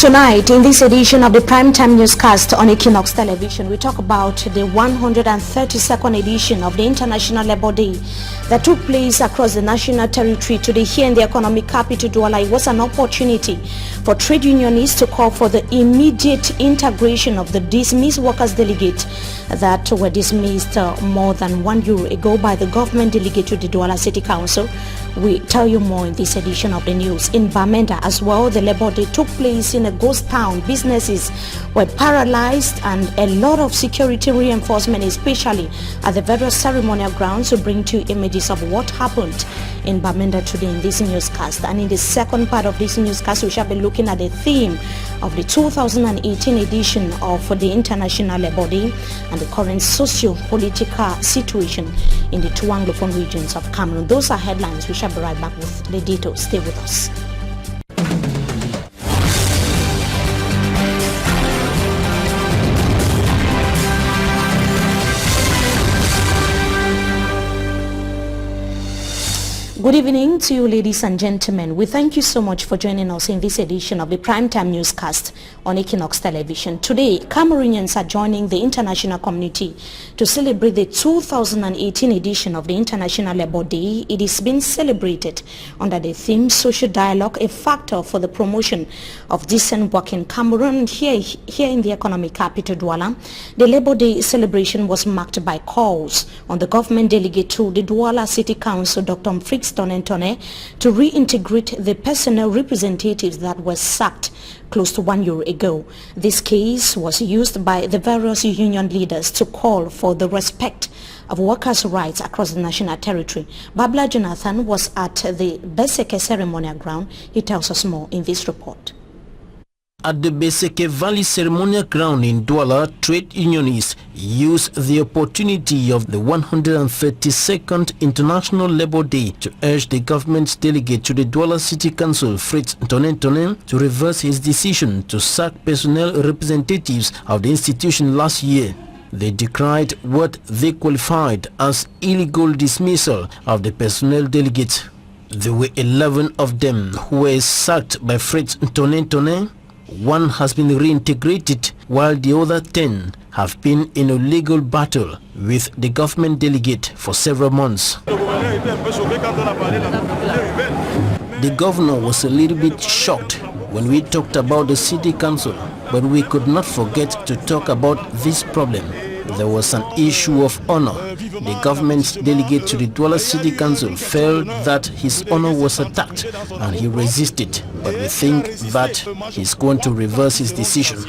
Tonight, in this edition of the Primetime Newscast on Equinoxe Television, we talk about the 132nd edition of the International Labour Day that took place across the national territory today here in the economic capital, Douala. It was an opportunity for trade unionists to call for the immediate integration of the dismissed workers' delegate that were dismissed more than 1 year ago by the government delegate to the Douala City Council. We tell you more in this edition of the news. In Bamenda as well, the Labour Day took place in a ghost town. Businesses were paralyzed and a lot of security reinforcement, especially at the various ceremonial grounds, to bring to images of what happened in Bamenda today in this newscast. And in the second part of this newscast, we shall be looking at the theme of the 2018 edition of the International Labour Day and the current socio-political situation in the two Anglophone regions of Cameroon. Those are headlines. We shall be right back with the details. Stay with us. Good evening to you, ladies and gentlemen. We thank you so much for joining us in this edition of the Primetime Newscast on Equinoxe Television. Today, Cameroonians are joining the international community to celebrate the 2018 edition of the International Labour Day. It is being celebrated under the theme Social Dialogue, a factor for the promotion of decent work in Cameroon. Here in the economic capital, Douala, the Labour Day celebration was marked by calls on the government delegate to the Douala City Council, Dr. Frix to reintegrate the personnel representatives that were sacked close to 1 year ago. This case was used by the various union leaders to call for the respect of workers' rights across the national territory. Babla Jonathan was at the Beseke ceremonial ground. He tells us more in this report. At the Beseke Valley Ceremonial Ground in Douala, trade unionists used the opportunity of the 132nd International Labour Day to urge the government's delegate to the Douala City Council, Fritz Tonen, to reverse his decision to sack personnel representatives of the institution last year. They decried what they qualified as illegal dismissal of the personnel delegates. There were 11 of them who were sacked by Fritz Tonen. One has been reintegrated, while the other 10 have been in a legal battle with the government delegate for several months. The governor was a little bit shocked when we talked about the city council, but we could not forget to talk about this problem. There was an issue of honor. The government's delegate to the Douala City Council felt that his honor was attacked and he resisted, but we think that he's going to reverse his decision.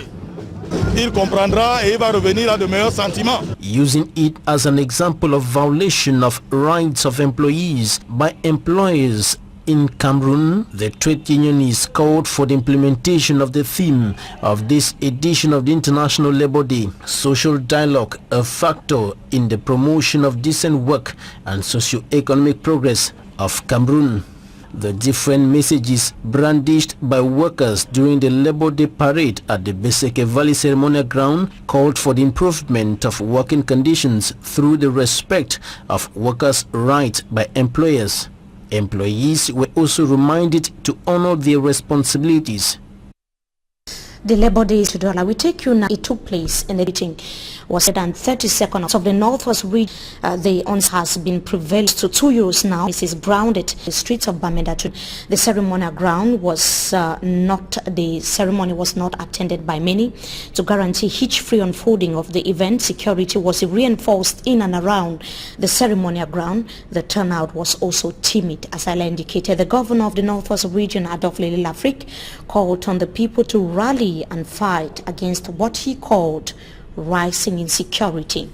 Using it as an example of violation of rights of employees by employers in Cameroon, the trade unionists called for the implementation of the theme of this edition of the International Labour Day, Social Dialogue, a factor in the promotion of decent work and socio-economic progress of Cameroon. The different messages brandished by workers during the Labour Day parade at the Beseke Valley Ceremonial Ground called for the improvement of working conditions through the respect of workers' rights by employers. Employees were also reminded to honor their responsibilities. The Labour Day to Douala. We take you now. It took place in the meeting was 32nd of the Northwest region. The ons has been prevailed to 2 years now. This is grounded in the streets of Bamenda. The ceremonial ground was the ceremony was not attended by many. To guarantee hitch-free unfolding of the event, security was reinforced in and around the ceremonial ground. The turnout was also timid. As I indicated, the governor of the Northwest region, Adolphe Lafrique, called on the people to rally and fight against what he called rising insecurity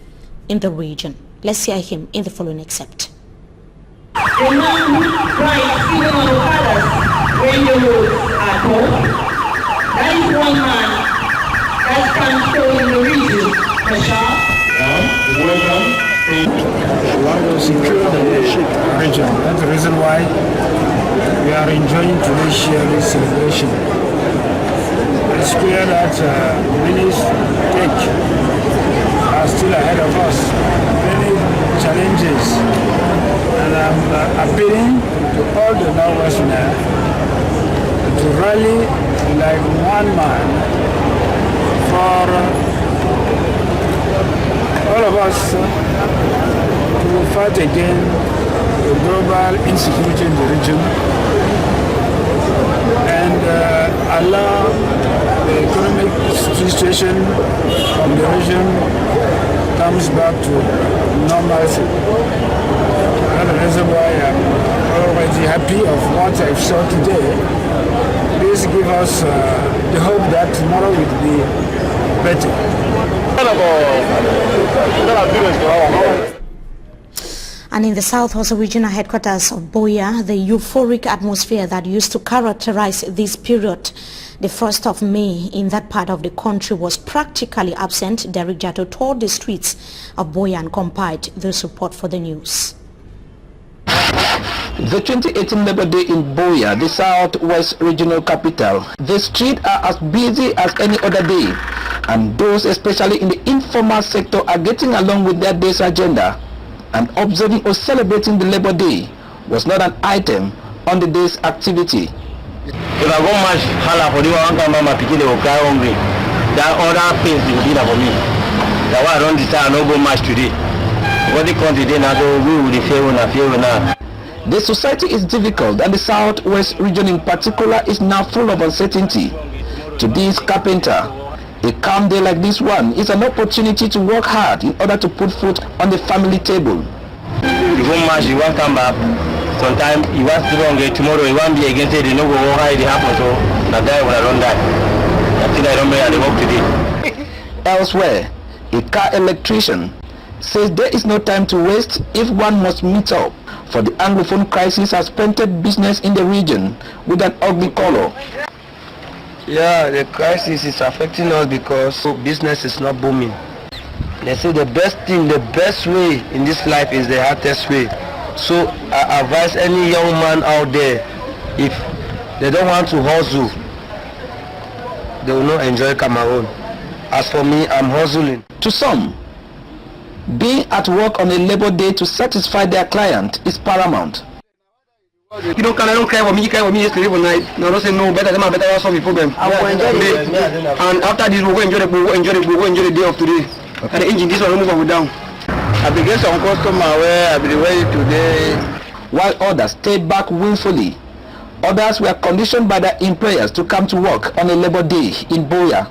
in the region. Let's hear him in the following excerpt. The man who cries sitting on the palace when the roads are cold, that is one man that can show in the region. Welcome. We want to secure the region. That's the reason why we are enjoying today's sharing celebration. It's clear that many stakes are still ahead of us, many challenges, and I'm appealing to all the Northwesterners to rally like one man for all of us to fight against the global insecurity in the region and allow the economic situation of the region comes back to normalcy. That's the reason why I'm already happy of what I saw today. This gives us the hope that tomorrow will be better. And in the South also regional headquarters of Boya, the euphoric atmosphere that used to characterize this period, the 1st of May in that part of the country, was practically absent. Derek Jato toured the streets of Boya and compiled this report for the news. The 2018 Labour Day in Boya, the southwest regional capital, the streets are as busy as any other day, and those especially in the informal sector are getting along with their day's agenda, and observing or celebrating the Labour Day was not an item on the day's activity. If I go much hala for the one time mama pikin they will cry hungry. That other things they will do that for me. That's why I don't decide I don't go much today. What the country they now we will fear now. The society is difficult, and the southwest region in particular is now full of uncertainty. To this carpenter, a calm day like this one is an opportunity to work hard in order to put food on the family table. You go much, you won't come back. Sometimes you want to go get tomorrow, you won't be against it, you know how it happens, so that guy will run that. I think I don't make the work today. Elsewhere, a car electrician says there is no time to waste if one must meet up, for the Anglophone crisis has painted business in the region with an ugly color. Yeah, the crisis is affecting us because business is not booming. They say the best thing, the best way in this life is the hardest way. So I advise any young man out there, if they don't want to hustle, they will not enjoy Cameroon. As for me, I'm hustling. To some, being at work on a Labour Day to satisfy their client is paramount. You don't cry for me, you cry for me yesterday for night. No, don't say no, better solve the problem. I will enjoy it. And after this, we'll go enjoy the day of today. Okay. And the engine, this one will move down. I began some customer where I be ready today. While others stayed back willfully, others were conditioned by their employers to come to work on a Labour Day in Boya.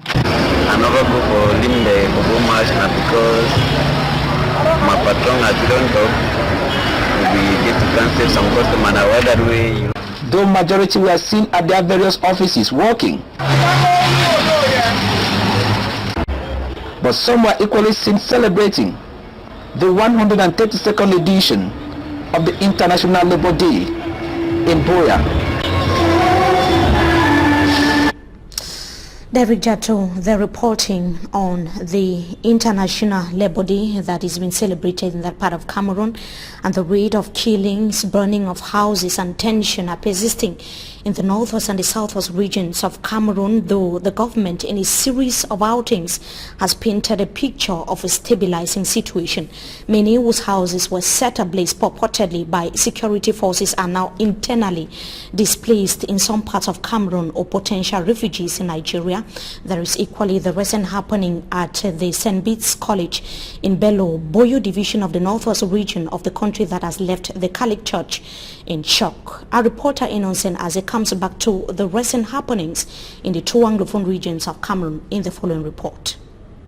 I never go for Limbe for so much now because my patron has didn't talk. We get to cancel some customer now that way. You know. Though majority were seen at their various offices working, but some were equally seen celebrating the 132nd edition of the International Labour Day in Boya. David Jato, they're reporting on the International Labour Day that is being celebrated in that part of Cameroon, and the rate of killings, burning of houses and tension are persisting in the northwest and the southwest regions of Cameroon, though the government in a series of outings has painted a picture of a stabilizing situation. Many whose houses were set ablaze purportedly by security forces are now internally displaced in some parts of Cameroon or potential refugees in Nigeria. There is equally the recent happening at the St. Bede's College in Bello, Boyo division of the northwest region of the country that has left the Catholic Church in shock. Our reporter Innocent as it comes back to the recent happenings in the two Anglophone regions of Cameroon in the following report.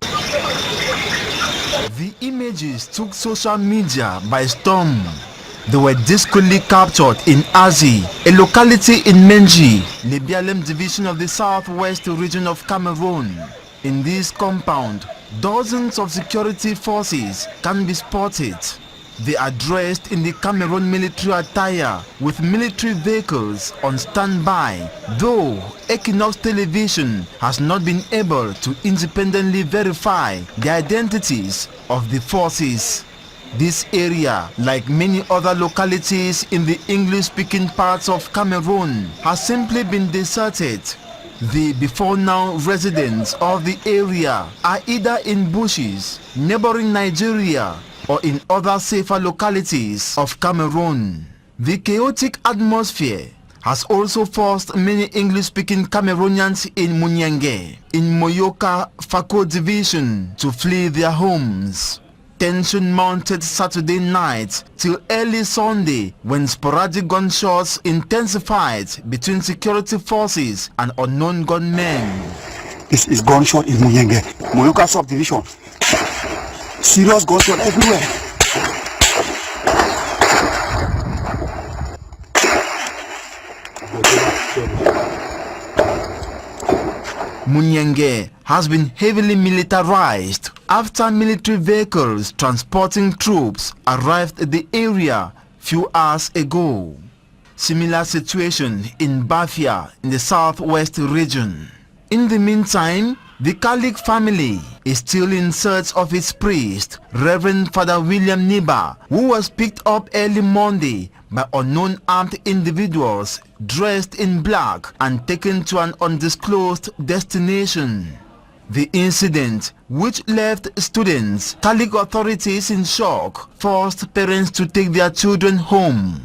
The images took social media by storm. They were discreetly captured in Azi, a locality in Menji, the Bialem division of the southwest region of Cameroon. In this compound, dozens of security forces can be spotted. They are dressed in the Cameroon military attire with military vehicles on standby, though Equinoxe television has not been able to independently verify the identities of the forces. This area, like many other localities in the English-speaking parts of Cameroon, has simply been deserted. The before now residents of the area are either in bushes, neighboring Nigeria, or in other safer localities of Cameroon. The chaotic atmosphere has also forced many English-speaking Cameroonians in Munyenge, in Moyoka Fako division, to flee their homes. Tension mounted Saturday night till early Sunday when sporadic gunshots intensified between security forces and unknown gunmen. This is gunshot in Munyenge, Moyoka subdivision. Serious gunshot everywhere. Munyenge has been heavily militarized after military vehicles transporting troops arrived at the area few hours ago. Similar situation in Bafia in the southwest region. In the meantime, the Kalik family is still in search of its priest, Reverend Father William Niba, who was picked up early Monday by unknown armed individuals dressed in black and taken to an undisclosed destination. The incident, which left students, Kalik authorities in shock, forced parents to take their children home.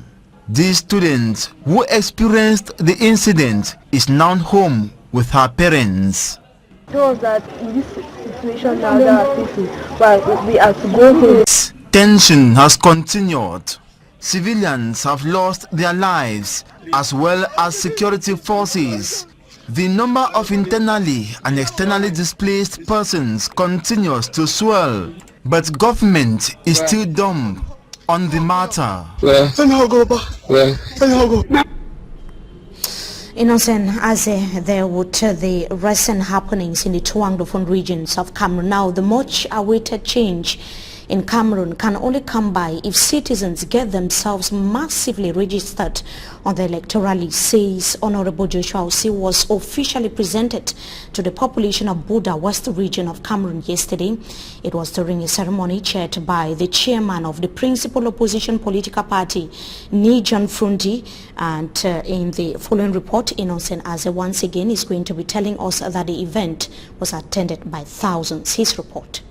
This student, who experienced the incident, is now home with her parents. Told us that in this situation now that we have to go home. Tension has continued. Civilians have lost their lives as well as security forces. The number of internally and externally displaced persons continues to swell, but government is still dumb on the matter. Innocent as there would the recent happenings in the two Anglophone regions of Cameroon. Now, the much awaited change in Cameroon can only come by if citizens get themselves massively registered on the electoral list, says Honorable Joshua Osi was officially presented to the population of Buda, West region of Cameroon yesterday. It was during a ceremony chaired by the chairman of the principal opposition political party, Nijon Frundi. And in the following report, Innocent Aze once again is going to be telling us that the event was attended by thousands. His report.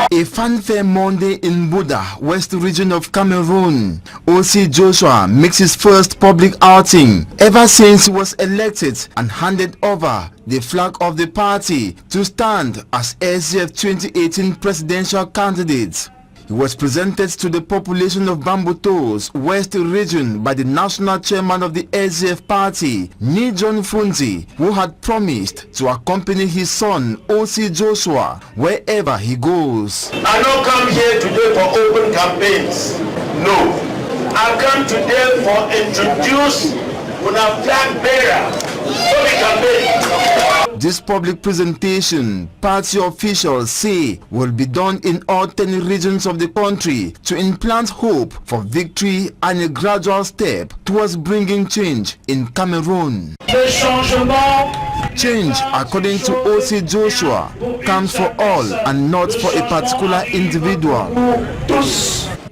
A fanfare Monday in Buda, West region of Cameroon. O.C. Joshua makes his first public outing ever since he was elected and handed over the flag of the party to stand as SGF 2018 presidential candidate. He was presented to the population of Bambuto's West region by the national chairman of the SGF party, Nijon Funzi, who had promised to accompany his son, O.C. Joshua, wherever he goes. I don't come here today for open campaigns. No. I come today for introduce una flag bearer for the campaign. This public presentation, party officials say, will be done in all 10 regions of the country to implant hope for victory and a gradual step towards bringing change in Cameroon. Change, according to O.C. Joshua, comes for all and not for a particular individual.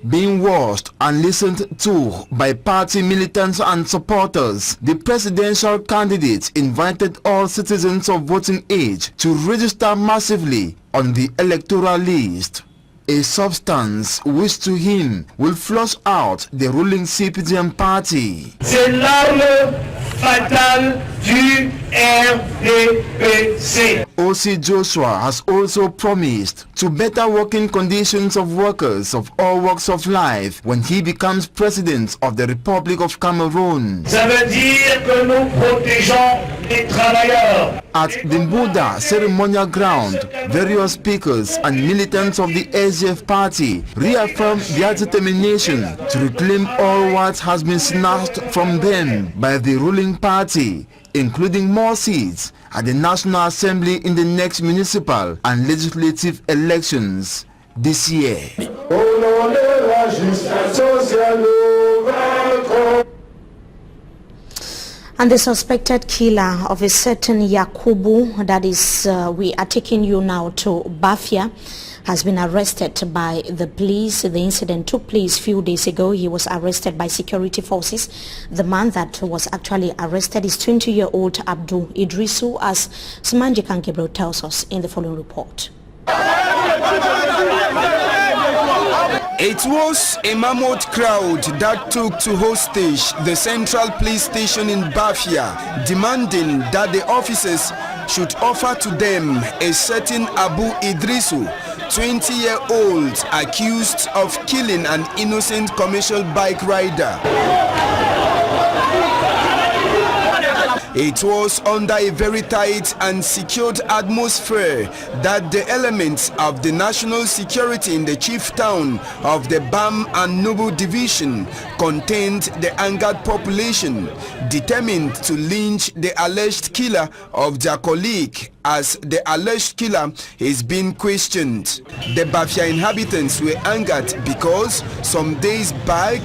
Being watched and listened to by party militants and supporters, the presidential candidate invited all citizens of voting age to register massively on the electoral list, a substance which to him will flush out the ruling CPDM party. C'est l'arme fatale du RDPC. O.C. Joshua has also promised to better working conditions of workers of all walks of life when he becomes president of the Republic of Cameroon. Ça veut dire que nous protégeons les travailleurs. At the Buda ceremonial ground, various speakers and militants of the SGF party reaffirmed their determination to reclaim all what has been snatched from them by the ruling party, including more seats at the National Assembly in the next municipal and legislative elections this year. And the suspected killer of a certain Yakubu, that is, we are taking you now to Bafia, has been arrested by the police. The incident took place a few days ago. He was arrested by security forces. The man that was actually arrested is 20-year-old Abdul Idrisu, as Simanjikan Gabriel tells us in the following report. It was a mammoth crowd that took to hostage the central police station in Bafia, demanding that the officers should offer to them a certain Abu Idrisu, 20-year-old, accused of killing an innocent commercial bike rider. It was under a very tight and secured atmosphere that the elements of the national security in the chief town of the Bam and Nubu division contained the angered population, determined to lynch the alleged killer of their colleague, as the alleged killer is being questioned. The Bafia inhabitants were angered because some days back,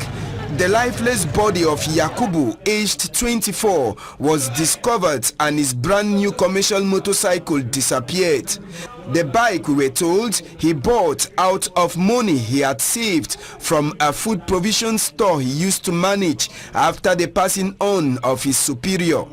the lifeless body of Yakubu, aged 24, was discovered and his brand new commercial motorcycle disappeared. The bike, we were told, he bought out of money he had saved from a food provision store he used to manage after the passing on of his superior.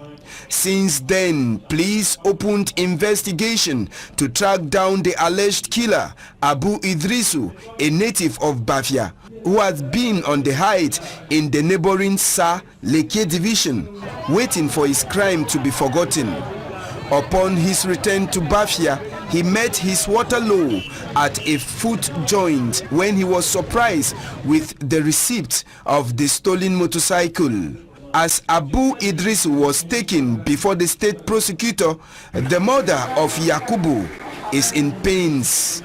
Since then, police opened investigation to track down the alleged killer, Abu Idrisu, a native of Bafia, who has been on the hide in the neighboring Sa Leke division, waiting for his crime to be forgotten. Upon his return to Bafia, he met his Waterloo at a food joint when he was surprised with the receipt of the stolen motorcycle. As Abu Idris was taken before the state prosecutor, the mother of Yakubu is in pains.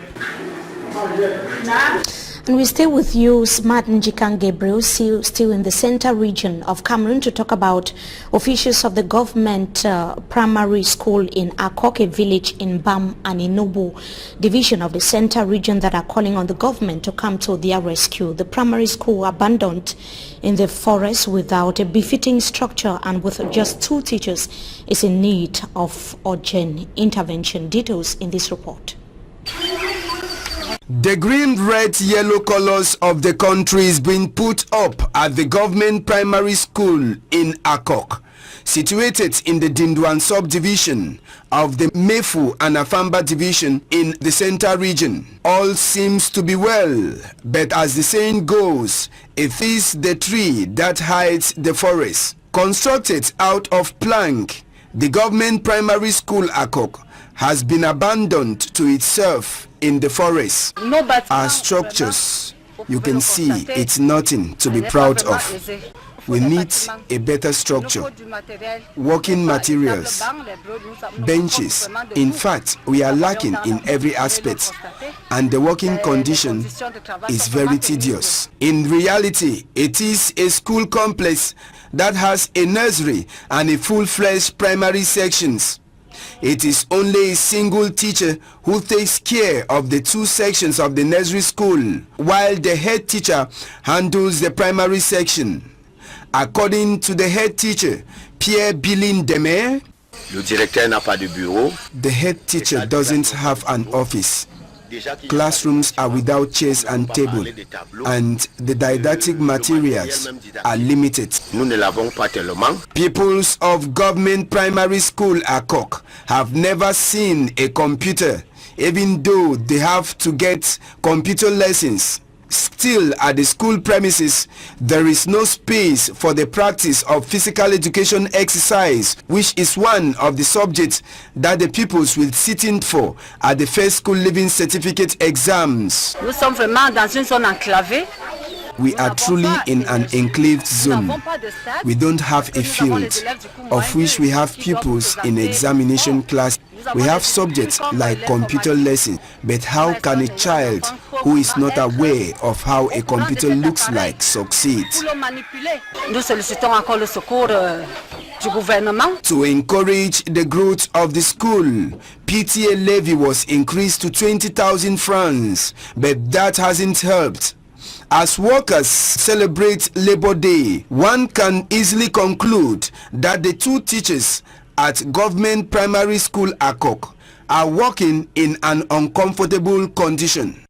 And we stay with you, Smart Njikan Gabriel, still in the center region of Cameroon, to talk about officials of the government primary school in Akoke village in Bam and Inobu division of the center region that are calling on the government to come to their rescue. The primary school abandoned in the forest without a befitting structure and with just 2 teachers is in need of urgent intervention. Details in this report. The green, red, yellow colors of the country is being put up at the government primary school in Akok, situated in the Dinduan subdivision of the Mefu and Afamba division in the center region. All seems to be well, but as the saying goes, it is the tree that hides the forest. Constructed out of plank, the government primary school Akok has been abandoned to itself in the forest. Our structures, you can see, it's nothing to be proud of. We need a better structure, working materials, benches. In fact, we are lacking in every aspect, and the working condition is very tedious. In reality, it is a school complex that has a nursery and a full-fledged primary sections. It is only a single teacher who takes care of the 2 sections of the nursery school, while the head teacher handles the primary section. According to the head teacher, Pierre Bilin Demer, the head teacher doesn't have an office. Classrooms are without chairs and table, and the didactic materials are limited. Pupils of government primary school Akok have never seen a computer, even though they have to get computer lessons. Still, at the school premises, there is no space for the practice of physical education exercise, which is one of the subjects that the pupils will sit in for at the first school leaving certificate exams. We are truly in an enclaved zone. We don't have a field of which we have pupils in examination class. We have subjects like computer lessons, but how can a child who is not aware of how a computer looks like succeed? To encourage the growth of the school, PTA levy was increased to 20,000 francs, but that hasn't helped. As workers celebrate Labor Day, one can easily conclude that the 2 teachers at government primary school Akok are working in an uncomfortable condition.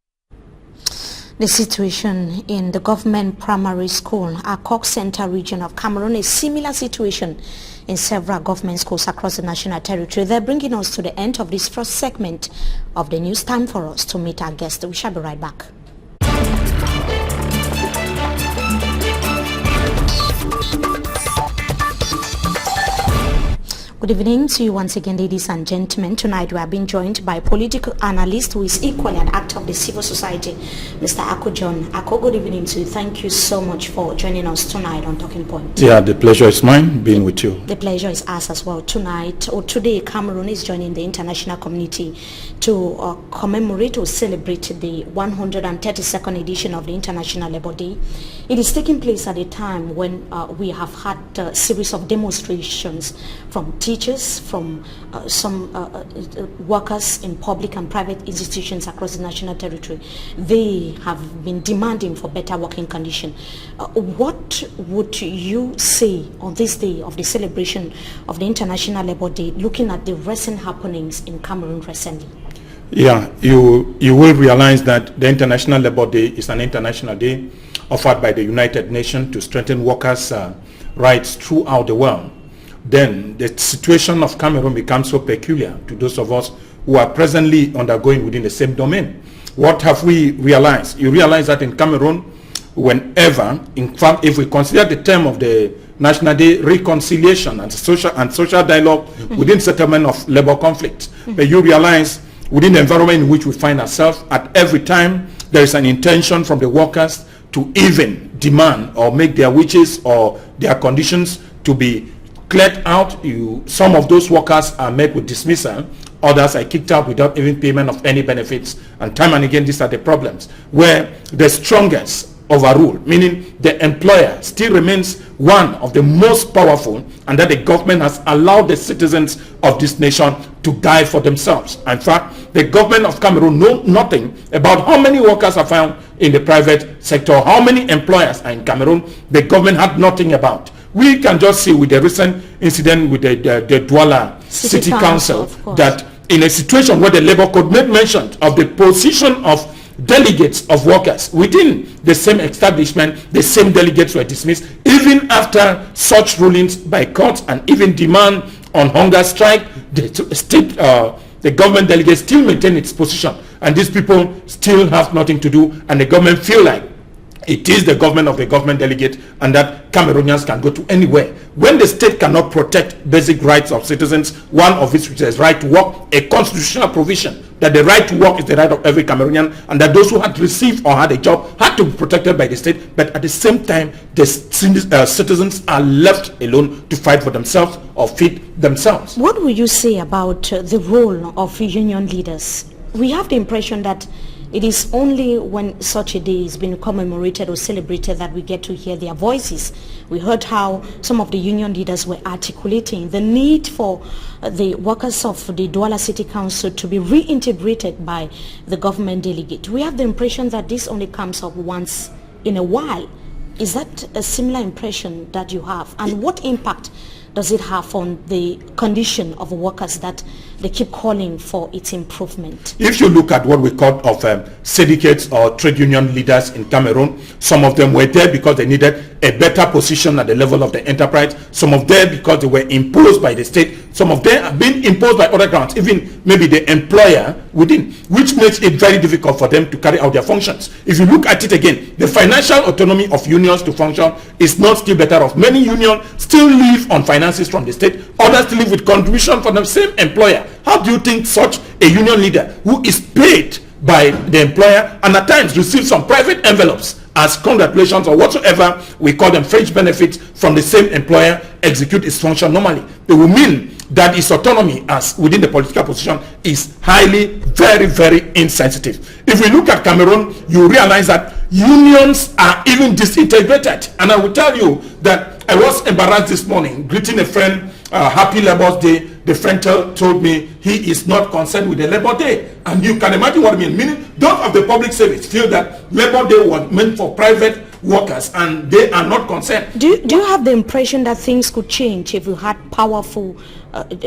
The situation in the government primary school, Akok Center region of Cameroon, is similar situation in several government schools across the national territory. They're bringing us to the end of this first segment of the news. Time for us to meet our guest. We shall be right back. Good evening to you once again, ladies and gentlemen. Tonight we are being joined by political analyst who is equally an actor of the civil society, Mr. Ako John. Ako, good evening to you. Thank you so much for joining us tonight on Talking Point. Yeah, the pleasure is mine being with you. The pleasure is ours as well. Tonight, or today, Cameroon is joining the international community to commemorate or celebrate the 132nd edition of the International Labour Day. It is taking place at a time when we have had a series of demonstrations from teachers, from some workers in public and private institutions across the national territory. They have been demanding for better working conditions. What would you say on this day of the celebration of the International Labour Day, looking at the recent happenings in Cameroon recently? Yeah, you will realize that the International Labour Day is an international day offered by the United Nations to strengthen workers' rights throughout the world. Then the situation of Cameroon becomes so peculiar to those of us who are presently undergoing within the same domain. What have we realized? You realize that in Cameroon, whenever, in fact, if we consider the term of the National Day, reconciliation and social dialogue within settlement of labor conflict, but you realize within the environment in which we find ourselves, at every time there is an intention from the workers to even demand or make their wishes or their conditions to be cleared out. Some of those workers are met with dismissal, others are kicked out without even payment of any benefits, and time and again these are the problems where the strongest overrule, meaning the employer still remains one of the most powerful, and that the government has allowed the citizens of this nation to die for themselves. In fact, the government of Cameroon knows nothing about how many workers are found in the private sector, how many employers are in Cameroon. The government had nothing about. We can just see with the recent incident with the Douala City Council that in a situation where the Labour Code made mention of the position of delegates of workers within the same establishment, the same delegates were dismissed even after such rulings by courts and even demand on hunger strike. The government delegates still maintain its position, and these people still have nothing to do, and the government feel like it is the government of the government delegate, and that Cameroonians can go to anywhere. When the state cannot protect basic rights of citizens, one of which is right to work, a constitutional provision that the right to work is the right of every Cameroonian, and that those who had received or had a job had to be protected by the state, but at the same time the citizens are left alone to fight for themselves or feed themselves. What would you say about the role of union leaders? We have the impression that it is only when such a day is being commemorated or celebrated that we get to hear their voices. We heard how some of the union leaders were articulating the need for the workers of the Douala City Council to be reintegrated by the government delegate. We have the impression that this only comes up once in a while. Is that a similar impression that you have? And what impact does it have on the condition of workers that they keep calling for its improvement? If you look at what we call of syndicates or trade union leaders in Cameroon, some of them were there because they needed a better position at the level of the enterprise, some of them because they were imposed by the state, some of them have been imposed by other grounds, even maybe the employer within, which makes it very difficult for them to carry out their functions. If you look at it again, the financial autonomy of unions to function is not still better off. Many unions still live on finances from the state, others still live with contribution from the same employer. How do you think such a union leader who is paid by the employer and at times receives some private envelopes as congratulations or whatsoever we call them fringe benefits from the same employer execute its function normally? It will mean that its autonomy as within the political position is highly, very, very insensitive. If we look at Cameroon, you realize that unions are even disintegrated. And I will tell you that I was embarrassed this morning greeting a friend, happy Labour Day. The friend told me he is not concerned with the Labour Day. And you can imagine what I mean. Meaning those of the public service feel that Labour Day was meant for private workers and they are not concerned. Do you have the impression that things could change if you had powerful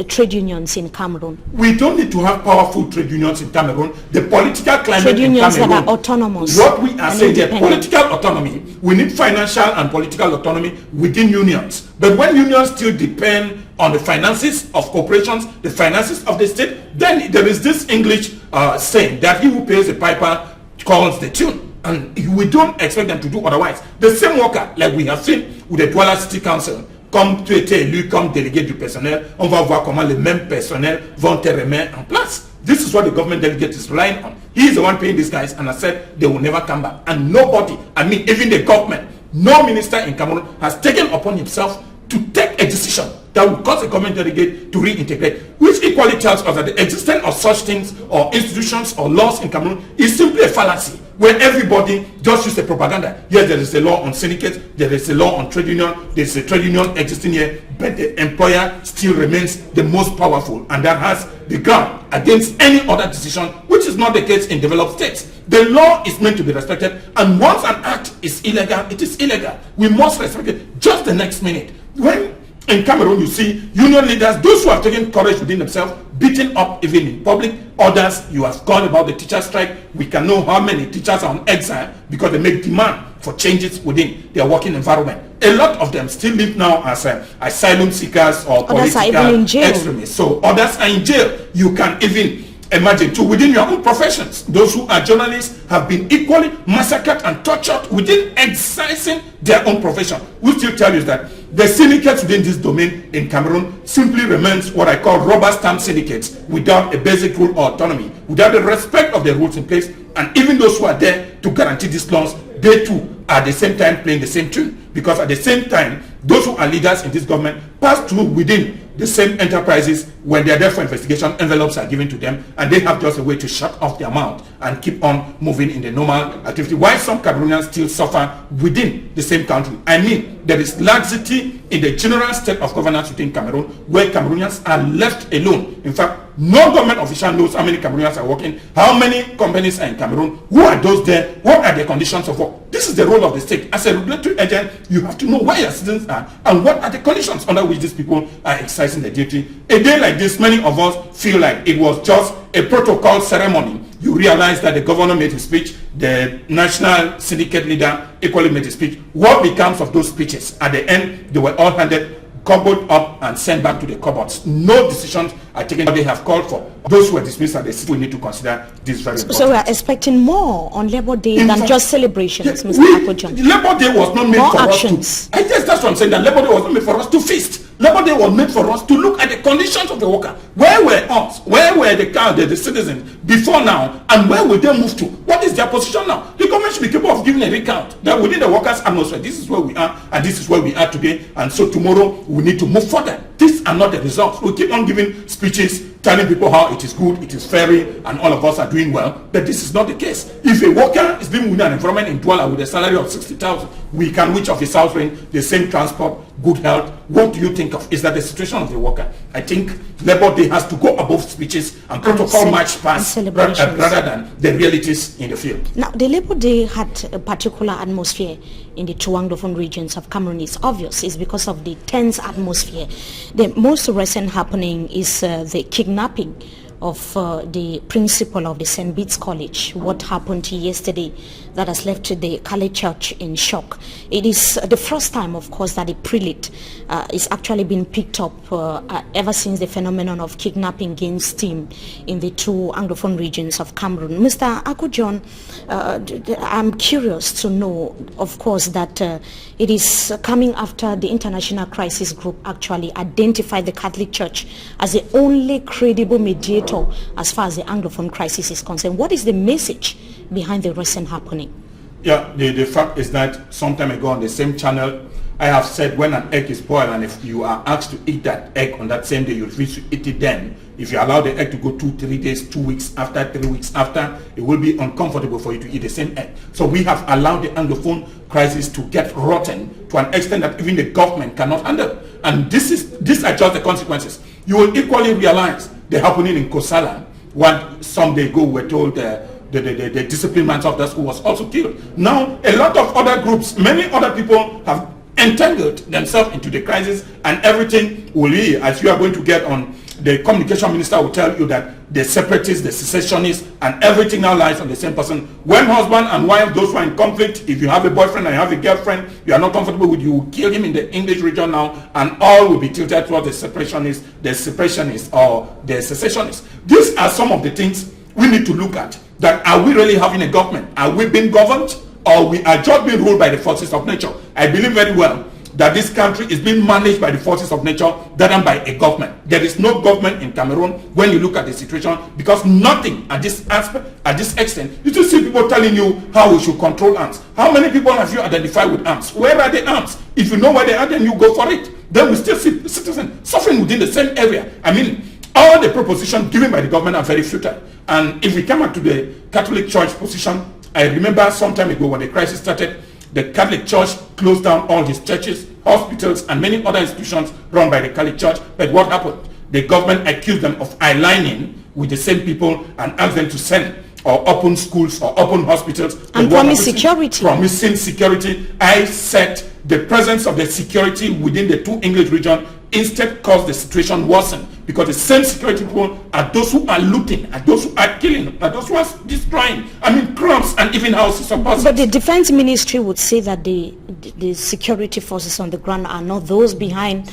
trade unions in Cameroon? We don't need to have powerful trade unions in Cameroon. The political climate trade unions in Cameroon, that are autonomous. What we are saying, the political autonomy, we need financial and political autonomy within unions. But when unions still depend on the finances of corporations, the finances of the state, then there is this English saying that he who pays the piper calls the tune. And we don't expect them to do otherwise. The same worker, like we have seen with the Douala City Council, comme tu étais élu comme délégué du personnel, on va voir comment les mêmes personnels vont te remettre en place. This is what the government delegate is relying on. He is the one paying these guys, and I said they will never come back. And nobody, I mean even the government, no minister in Cameroon has taken upon himself to take a decision that will cause the government delegate to reintegrate, which equally tells us that the existence of such things or institutions or laws in Cameroon is simply a fallacy, where everybody just uses the propaganda. Yes, there is a law on syndicates, there is a law on trade union, there is a trade union existing here, but the employer still remains the most powerful, and that has the ground against any other decision, which is not the case in developed states. The law is meant to be respected, and once an act is illegal, it is illegal. We must respect it just the next minute. When in Cameroon you see union leaders, those who have taken courage within themselves, beaten up even in public, others, you have gone about the teacher strike. We can know how many teachers are on exile because they make demand for changes within their working environment. A lot of them still live now as asylum seekers or political extremists. So others are in jail. You can even imagine too within your own professions, those who are journalists have been equally massacred and tortured within exercising their own profession. We still tell you that the syndicates within this domain in Cameroon simply remains what I call rubber stamp syndicates without a basic rule or autonomy, without the respect of the rules in place. And even those who are there to guarantee these laws, they too are at the same time playing the same tune, because at the same time those who are leaders in this government pass through within the same enterprises. When they are there for investigation, envelopes are given to them, and they have just a way to shut off their mouth and keep on moving in the normal activity. Why some Cameroonians still suffer within the same country? I mean, there is laxity in the general state of governance within Cameroon, where Cameroonians are left alone. In fact, no government official knows how many Cameroonians are working, how many companies are in Cameroon, who are those there, what are the conditions of work. This is the role of the state. As a regulatory agent, you have to know where your citizens are and what are the conditions under which these people are exercising their duty. A day like this, many of us feel like it was just a protocol ceremony. You realize that the governor made his speech, the national syndicate leader equally made his speech. What becomes of those speeches? At the end, they were all handed, cupboard up, and sent back to the cupboards. No decisions are taken. They have called for. Those who are dismissed at the city, we need to consider this very important. So we are expecting more on Labor Day than just celebrations, yes, Mr. Akojon. Labor Day was not made more for actions. us to... I guess that's what I'm saying, that Labor Day was not made for us to feast. Labor Day was made for us to look at the conditions of the worker. Where were us? Where were the citizens before now? And where will they move to? What is their position now? The government should be capable of giving a recount that within the workers' atmosphere, this is where we are, and this is where we are today. And so tomorrow, we need to move further. These are not the results. We keep on giving speeches, telling people how it is good, it is fairy, and all of us are doing well. But this is not the case. If a worker is living within an environment in Douala with a salary of 60,000, we can reach of his house rent, the same transport, good health. What do you think of? Is that the situation of the worker? I think Labor Day has to go above speeches and protocol march past rather than the realities in the field. Now, the Labor Day had a particular atmosphere in the two Anglophone regions of Cameroon. It's obvious. It's because of the tense atmosphere. The most recent happening is the kidnapping of the principal of the St. Bede's College. What happened yesterday that has left the Catholic Church in shock. It is the first time, of course, that the prelate is actually being picked up ever since the phenomenon of kidnapping gained steam in the two Anglophone regions of Cameroon. Mr. Akojon, I'm curious to know, of course, that it is coming after the International Crisis Group actually identified the Catholic Church as the only credible mediator as far as the Anglophone crisis is concerned. What is the message behind the recent happening? Yeah, the fact is that some time ago on the same channel, I have said when an egg is boiled and if you are asked to eat that egg on that same day, you refuse to eat it then. If you allow the egg to go 2-3 days, 2 weeks after, 3 weeks after, it will be uncomfortable for you to eat the same egg. So we have allowed the Anglophone crisis to get rotten to an extent that even the government cannot handle. And these are just the consequences. You will equally realize the happening in Kosala, when some day ago we were told the discipline man of the school was also killed. Now, a lot of other groups, many other people have entangled themselves into the crisis, and everything will be, as you are going to get on, the communication minister will tell you that the separatists, the secessionists, and everything now lies on the same person. When husband and wife, those who are in conflict, if you have a boyfriend and you have a girlfriend you are not comfortable with, you will kill him in the English region now, and all will be tilted towards the separationists or the secessionists. These are some of the things we need to look at. That are we really having a government? Are we being governed, or we are just being ruled by the forces of nature? I believe very well that this country is being managed by the forces of nature rather than by a government. There is no government in Cameroon when you look at the situation, because nothing at this aspect, at this extent. You just see people telling you how we should control arms. How many people have you identified with arms? Where are the arms? If you know where they are, then you go for it. Then we still see citizens suffering within the same area. I mean, all the propositions given by the government are very futile. And if we come back to the Catholic Church position, I remember some time ago when the crisis started, the Catholic Church closed down all its churches, hospitals, and many other institutions run by the Catholic Church. But what happened? The government accused them of aligning with the same people and asked them to send or open schools or open hospitals. And promise security. Promising security. I said the presence of the security within the two English regions instead caused the situation worsen, because the same security people are those who are looting, are those who are killing, are those who are destroying, I mean, crops and even houses of persons. But the defense ministry would say that the security forces on the ground are not those behind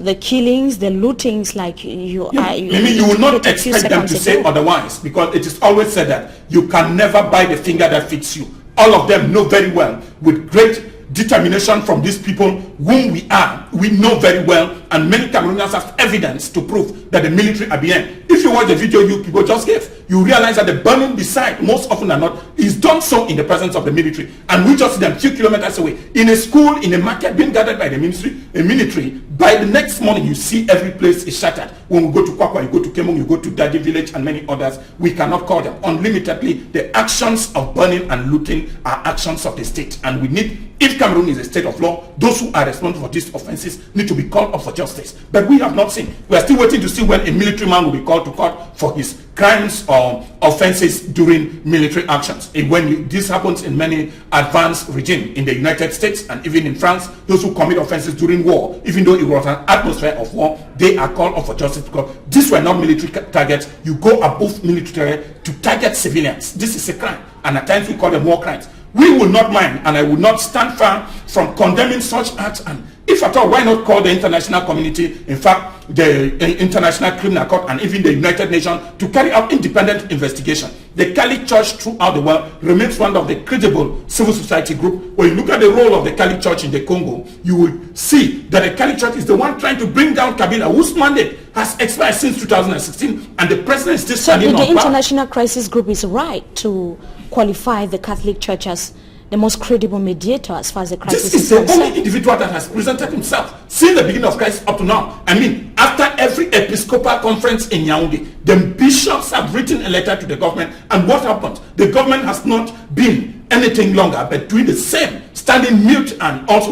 the killings, the lootings, like you are. You will not expect them to say otherwise, because it is always said that you can never buy the finger that fits you. All of them know very well, with great determination from these people whom we are, we know very well, and many Cameroonians have evidence to prove that the military are behind. If you watch the video you people just gave, you realize that the burning beside, most often than not, is done so in the presence of the military, and we just see them a few kilometers away in a school, in a market, being gathered by the military. By the next morning you see every place is shattered. When we go to Kwakwa, you go to Kemong, you go to Dadi village and many others, we cannot call them unlimitedly. The actions of burning and looting are actions of the state, and we need, if Cameroon is a state of law, those who are responsible for these offenses need to be called up for justice. But we have not seen. We are still waiting to see when a military man will be called to court for his crimes or offenses during military actions. And when this happens in many advanced regimes in the United States and even in France, those who commit offenses during war, even though it was an atmosphere of war, they are called up for justice, because these were not military targets. You go above military to target civilians. This is a crime, and at times we call them war crimes. We will not mind, and I will not stand firm from condemning such acts, and if at all, why not call the international community, in fact the International Criminal Court and even the United Nations, to carry out independent investigation. The Catholic Church throughout the world remains one of the credible civil society group. When you look at the role of the Catholic Church in the Congo, you will see that the Catholic Church is the one trying to bring down Kabila, whose mandate has expired since 2016, and the president is still standing on power. The International Crisis Group is right to qualify the Catholic Church as the most credible mediator as far as the crisis is concerned. This is the only individual that has presented himself since the beginning of crisis up to now. I mean, after every Episcopal conference in Yaoundé, the bishops have written a letter to the government, and what happened? The government has not been anything longer but doing the same, standing mute and also,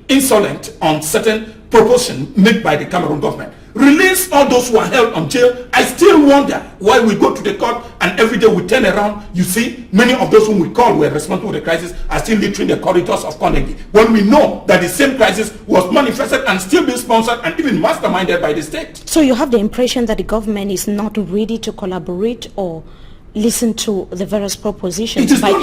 insolent on certain propositions made by the Cameroon government. Release all those who are held on jail. I still wonder why we go to the court and every day we turn around. You see, many of those whom we call were responsible for the crisis are still littering the corridors of Konegi, when we know that the same crisis was manifested and still being sponsored and even masterminded by the state. So you have the impression that the government is not ready to collaborate or listen to the various propositions by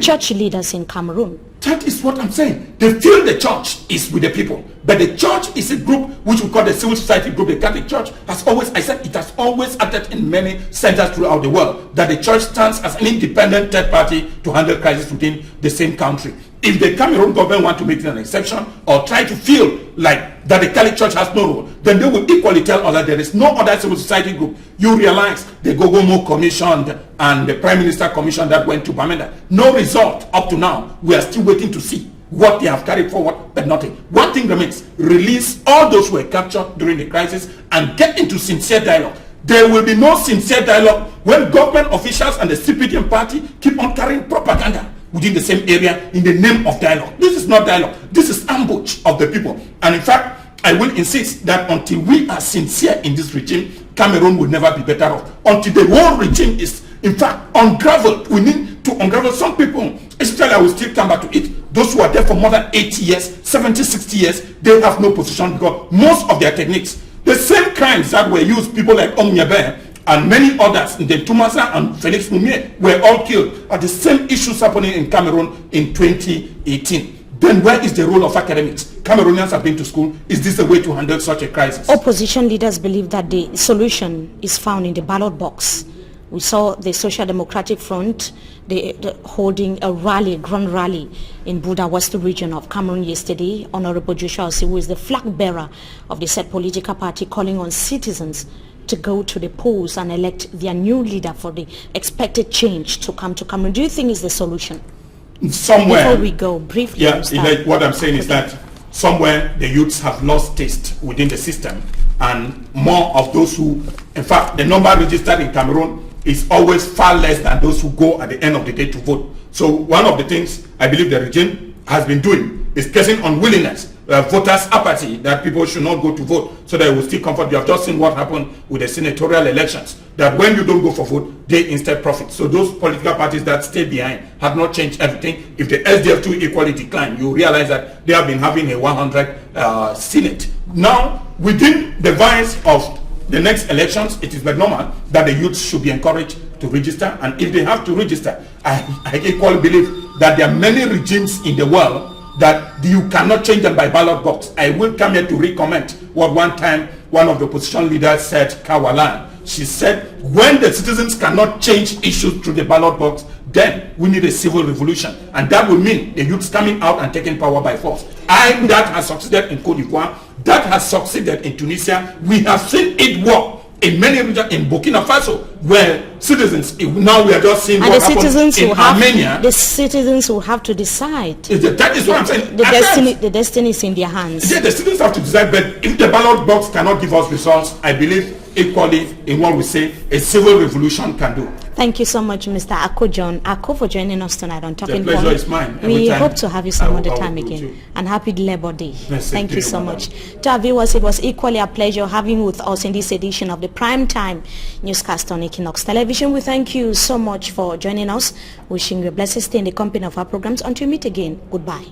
church leaders in Cameroon. That is what I'm saying. They feel the church is with the people, but the church is a group which we call the civil society group. The Catholic Church has always, it has always acted in many centers throughout the world, that the church stands as an independent third party to handle crisis within the same country. If the Cameroon government want to make it an exception or try to feel like that the Catholic Church has no role, then they will equally tell us that there is no other civil society group. You realize the Gogomo Commission and the Prime Minister Commission that went to Bamenda, no result up to now. We are still waiting to see what they have carried forward, but nothing. One thing remains: release all those who were captured during the crisis and get into sincere dialogue. There will be no sincere dialogue when government officials and the CPDM party keep on carrying propaganda within the same area in the name of dialogue. This is not dialogue. This is ambush of the people. And in fact, I will insist that until we are sincere in this regime, Cameroon will never be better off. Until the whole regime is, in fact, unraveled. We need to unravel some people. Especially, I will still come back to it. Those who are there for more than 80 years, 70, 60 years, they have no position because most of their techniques, the same crimes that were used, people like Omniabe and many others, the Tumasa and Felix Mumier, were all killed, are the same issues happening in Cameroon in 2018. Then where is the role of academics? Cameroonians have been to school. Is this the way to handle such a crisis? Opposition leaders believe that the solution is found in the ballot box. We saw the Social Democratic Front holding a rally, grand rally in Buda West region of Cameroon yesterday. Honorable Joshua Osei, who is the flag bearer of the said political party, calling on citizens to go to the polls and elect their new leader for the expected change to come to Cameroon. Do you think is the solution? Somewhere. Before we go, briefly. Yeah, like what I'm saying is that somewhere the youths have lost taste within the system, and more of those who, in fact, the number registered in Cameroon is always far less than those who go at the end of the day to vote. So one of the things I believe the regime has been doing is causing unwillingness, voters' apathy, that people should not go to vote so that it will still comfort. You have just seen what happened with the senatorial elections, that when you don't go for vote, they instead profit. So those political parties that stay behind have not changed everything. If the SDF2 equally decline, you realize that they have been having a 100 Senate. Now, within the vice of the next elections, it is normal that the youth should be encouraged to register, and if they have to register, I equally believe that there are many regimes in the world that you cannot change them by ballot box. I will come here to recommend what one time one of the opposition leaders said, Kawalan. She said, when the citizens cannot change issues through the ballot box, then we need a civil revolution, and that will mean the youths coming out and taking power by force. That has succeeded in Cote d'Ivoire, that has succeeded in Tunisia. We have seen it work in many regions, in Burkina Faso, where citizens, now we are just seeing what happens in Armenia. The citizens will have to decide. That is what I'm saying. The destiny is in their hands. Yeah, the citizens have to decide, but if the ballot box cannot give us results, I believe equally in what we say, a civil revolution can do. Thank you so much, Mr. Ako, for joining us tonight on Talking Point. The pleasure is mine. We hope to have you some other time again. And happy Labor Day. Thank you so much. To our viewers, it was equally a pleasure having you with us in this edition of the Primetime Newscast on Equinoxe Television. We thank you so much for joining us. Wishing you a blessed stay in the company of our programs. Until we meet again, goodbye.